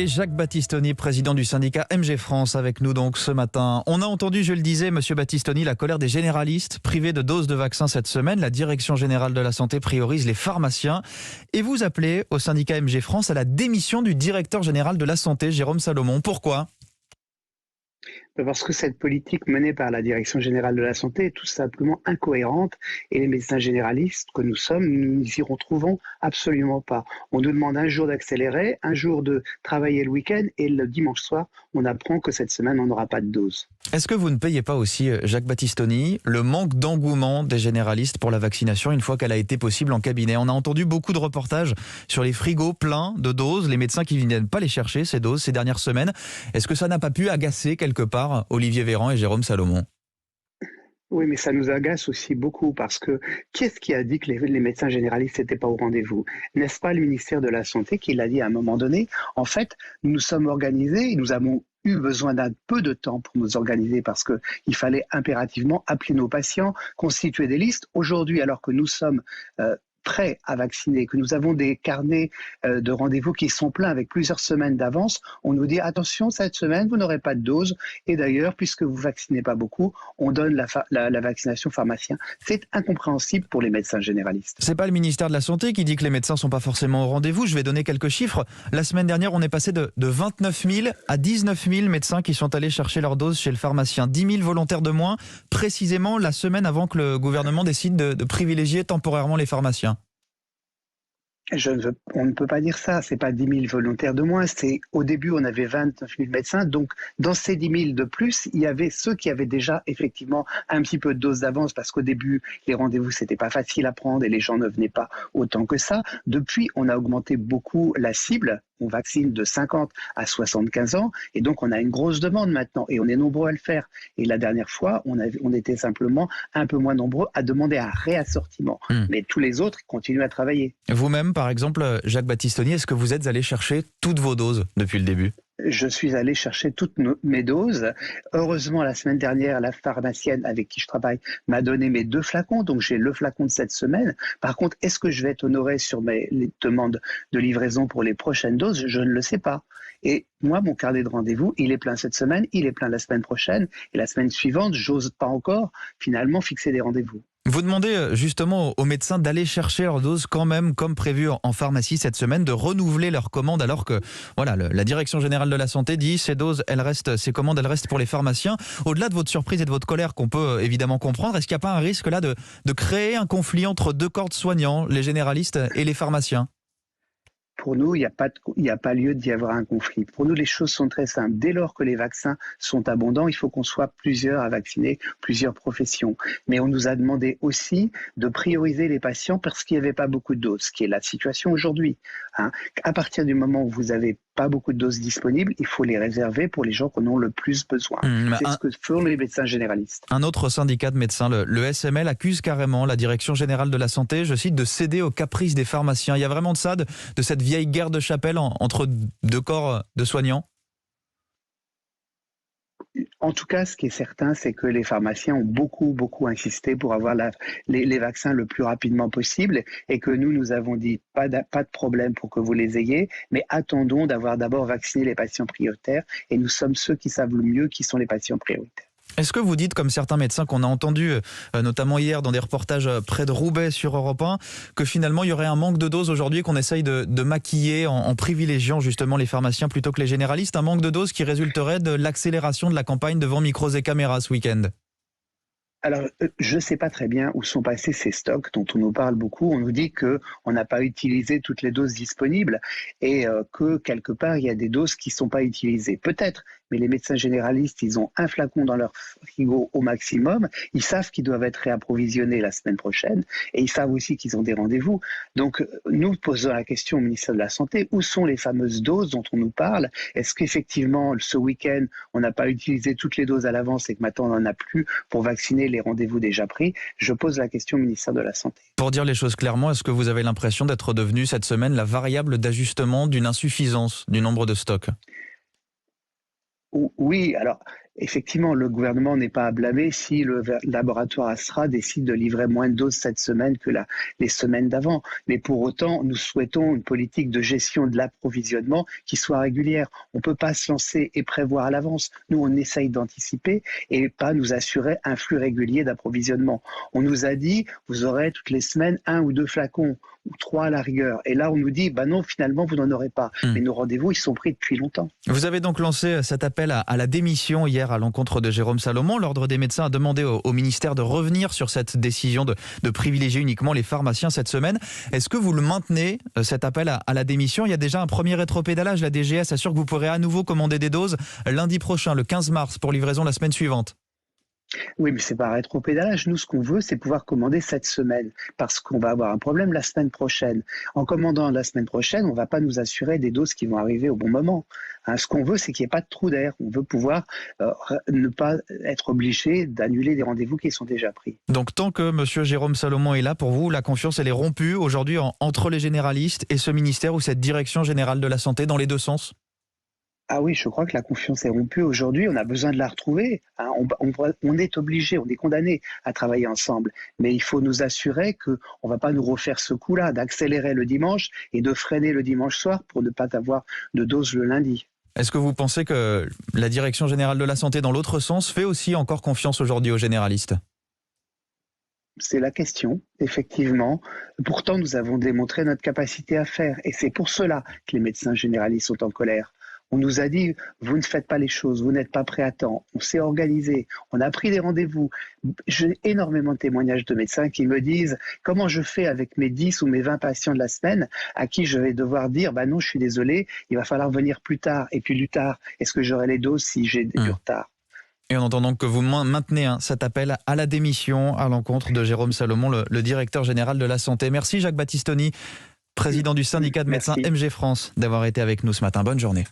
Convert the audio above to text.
Et Jacques Battistoni, président du syndicat MG France, avec nous donc ce matin. On a entendu, je le disais, Monsieur Battistoni, la colère des généralistes privés de doses de vaccins cette semaine. La Direction générale de la santé priorise les pharmaciens. Et vous appelez au syndicat MG France à la démission du directeur général de la santé, Jérôme Salomon. Pourquoi ? Parce que cette politique menée par la Direction générale de la santé est tout simplement incohérente et les médecins généralistes que nous sommes, nous n'y y retrouvons absolument pas. On nous demande un jour d'accélérer, un jour de travailler le week-end et le dimanche soir, on apprend que cette semaine, on n'aura pas de dose. Est-ce que vous ne payez pas aussi, Jacques Battistoni, le manque d'engouement des généralistes pour la vaccination une fois qu'elle a été possible en cabinet ? On a entendu beaucoup de reportages sur les frigos pleins de doses, les médecins qui ne viennent pas les chercher, ces doses, ces dernières semaines. Est-ce que ça n'a pas pu agacer quelque part Olivier Véran et Jérôme Salomon ? Oui, mais ça nous agace aussi beaucoup parce que qui est-ce qui a dit que les médecins généralistes n'étaient pas au rendez-vous ? N'est-ce pas le ministère de la Santé qui l'a dit à un moment donné ? En fait, nous nous sommes organisés et nous avons eu besoin d'un peu de temps pour nous organiser parce qu'il fallait impérativement appeler nos patients, constituer des listes. Aujourd'hui, alors que nous sommes prêts à vacciner, que nous avons des carnets de rendez-vous qui sont pleins avec plusieurs semaines d'avance, on nous dit attention, cette semaine, vous n'aurez pas de dose. Et d'ailleurs, puisque vous ne vaccinez pas beaucoup, on donne la vaccination pharmacien. C'est incompréhensible pour les médecins généralistes. C'est pas le ministère de la Santé qui dit que les médecins sont pas forcément au rendez-vous. Je vais donner quelques chiffres. La semaine dernière, on est passé de 29 000 à 19 000 médecins qui sont allés chercher leur dose chez le pharmacien. 10 000 volontaires de moins, précisément la semaine avant que le gouvernement décide de privilégier temporairement les pharmaciens. On ne peut pas dire ça, c'est pas 10 000 volontaires de moins, au début on avait 29 000 médecins, donc dans ces 10 000 de plus, il y avait ceux qui avaient déjà effectivement un petit peu de dose d'avance parce qu'au début les rendez-vous c'était pas facile à prendre et les gens ne venaient pas autant que ça. Depuis on a augmenté beaucoup la cible, on vaccine de 50 à 75 ans et donc on a une grosse demande maintenant et on est nombreux à le faire. Et la dernière fois on était simplement un peu moins nombreux à demander un réassortiment, mais tous les autres continuent à travailler. Vous-même, par exemple, Jacques Battistoni, est-ce que vous êtes allé chercher toutes vos doses depuis le début ? Je suis allé chercher toutes mes doses. Heureusement, la semaine dernière, la pharmacienne avec qui je travaille m'a donné mes 2 flacons, donc j'ai le flacon de cette semaine. Par contre, est-ce que je vais être honoré sur les demandes de livraison pour les prochaines doses ? Je ne le sais pas. Et moi, mon carnet de rendez-vous, il est plein cette semaine, il est plein la semaine prochaine, et la semaine suivante, j'ose pas encore finalement fixer des rendez-vous. Vous demandez justement aux médecins d'aller chercher leur dose quand même, comme prévu en pharmacie cette semaine, de renouveler leurs commandes alors que voilà, la Direction générale de la santé dit ces commandes, elles restent pour les pharmaciens. Au-delà de votre surprise et de votre colère qu'on peut évidemment comprendre, est-ce qu'il n'y a pas un risque là de créer un conflit entre deux corps de soignants, les généralistes et les pharmaciens ? Pour nous, il n'y a pas lieu d'y avoir un conflit. Pour nous, les choses sont très simples. Dès lors que les vaccins sont abondants, il faut qu'on soit plusieurs à vacciner, plusieurs professions. Mais on nous a demandé aussi de prioriser les patients parce qu'il n'y avait pas beaucoup de doses, ce qui est la situation aujourd'hui. À partir du moment où vous n'avez pas beaucoup de doses disponibles, il faut les réserver pour les gens qui en ont le plus besoin. C'est ce que font les médecins généralistes. Un autre syndicat de médecins, le SML, accuse carrément la Direction générale de la santé, je cite, de céder aux caprices des pharmaciens. Il y a vraiment de ça, de cette vieille guerre de chapelle entre deux corps de soignants ? En tout cas, ce qui est certain, c'est que les pharmaciens ont beaucoup insisté pour avoir les vaccins le plus rapidement possible et que nous avons dit pas de problème pour que vous les ayez, mais attendons d'avoir d'abord vacciné les patients prioritaires et nous sommes ceux qui savent le mieux qui sont les patients prioritaires. Est-ce que vous dites, comme certains médecins qu'on a entendus, notamment hier dans des reportages près de Roubaix sur Europe 1, que finalement il y aurait un manque de doses aujourd'hui qu'on essaye de maquiller en privilégiant justement les pharmaciens plutôt que les généralistes, un manque de doses qui résulterait de l'accélération de la campagne devant micros et caméras ce week-end ? Alors, je ne sais pas très bien où sont passés ces stocks dont on nous parle beaucoup. On nous dit qu'on n'a pas utilisé toutes les doses disponibles et que quelque part, il y a des doses qui ne sont pas utilisées. Peut-être, mais les médecins généralistes, ils ont un flacon dans leur frigo au maximum. Ils savent qu'ils doivent être réapprovisionnés la semaine prochaine et ils savent aussi qu'ils ont des rendez-vous. Donc, nous posons la question au ministère de la Santé, où sont les fameuses doses dont on nous parle ? Est-ce qu'effectivement, ce week-end, on n'a pas utilisé toutes les doses à l'avance et que maintenant, on n'en a plus pour vacciner les rendez-vous déjà pris? Je pose la question au ministère de la Santé. Pour dire les choses clairement, est-ce que vous avez l'impression d'être devenu cette semaine la variable d'ajustement d'une insuffisance du nombre de stocks ? Oui, alors Effectivement, le gouvernement n'est pas à blâmer si le laboratoire Astra décide de livrer moins de doses cette semaine que les semaines d'avant. Mais pour autant, nous souhaitons une politique de gestion de l'approvisionnement qui soit régulière. On ne peut pas se lancer et prévoir à l'avance. Nous, on essaye d'anticiper et pas nous assurer un flux régulier d'approvisionnement. On nous a dit, vous aurez toutes les semaines 1 ou 2 flacons, ou 3 à la rigueur. Et là, on nous dit, non, finalement, vous n'en aurez pas. Mais nos rendez-vous, ils sont pris depuis longtemps. Vous avez donc lancé cet appel à la démission hier à l'encontre de Jérôme Salomon. L'Ordre des médecins a demandé au ministère de revenir sur cette décision de privilégier uniquement les pharmaciens cette semaine. Est-ce que vous le maintenez, cet appel à la démission? Il y a déjà un premier rétropédalage. La DGS assure que vous pourrez à nouveau commander des doses lundi prochain, le 15 mars, pour livraison la semaine suivante. Oui, mais c'est pas un rétropédalage. Nous, ce qu'on veut, c'est pouvoir commander cette semaine, parce qu'on va avoir un problème la semaine prochaine. En commandant la semaine prochaine, on ne va pas nous assurer des doses qui vont arriver au bon moment. Ce qu'on veut, c'est qu'il n'y ait pas de trou d'air. On veut pouvoir ne pas être obligé d'annuler des rendez-vous qui sont déjà pris. Donc, tant que M. Jérôme Salomon est là, pour vous, la confiance, elle est rompue aujourd'hui entre les généralistes et ce ministère ou cette direction générale de la santé dans les deux sens? Ah oui, je crois que la confiance est rompue aujourd'hui. On a besoin de la retrouver. On est obligé, on est condamné à travailler ensemble. Mais il faut nous assurer qu'on ne va pas nous refaire ce coup-là, d'accélérer le dimanche et de freiner le dimanche soir pour ne pas avoir de dose le lundi. Est-ce que vous pensez que la direction générale de la santé, dans l'autre sens, fait aussi encore confiance aujourd'hui aux généralistes? C'est la question, effectivement. Pourtant, nous avons démontré notre capacité à faire. Et c'est pour cela que les médecins généralistes sont en colère. On nous a dit, vous ne faites pas les choses, vous n'êtes pas prêts à temps. On s'est organisé, on a pris des rendez-vous. J'ai énormément de témoignages de médecins qui me disent comment je fais avec mes 10 ou mes 20 patients de la semaine à qui je vais devoir dire, non, je suis désolé, il va falloir venir plus tard. Et puis plus tard, est-ce que j'aurai les doses si j'ai du retard? Et en entendant que vous maintenez cet appel à la démission à l'encontre de Jérôme Salomon, le directeur général de la santé. Merci Jacques Battistoni, président du syndicat de médecins MG France, d'avoir été avec nous ce matin. Bonne journée.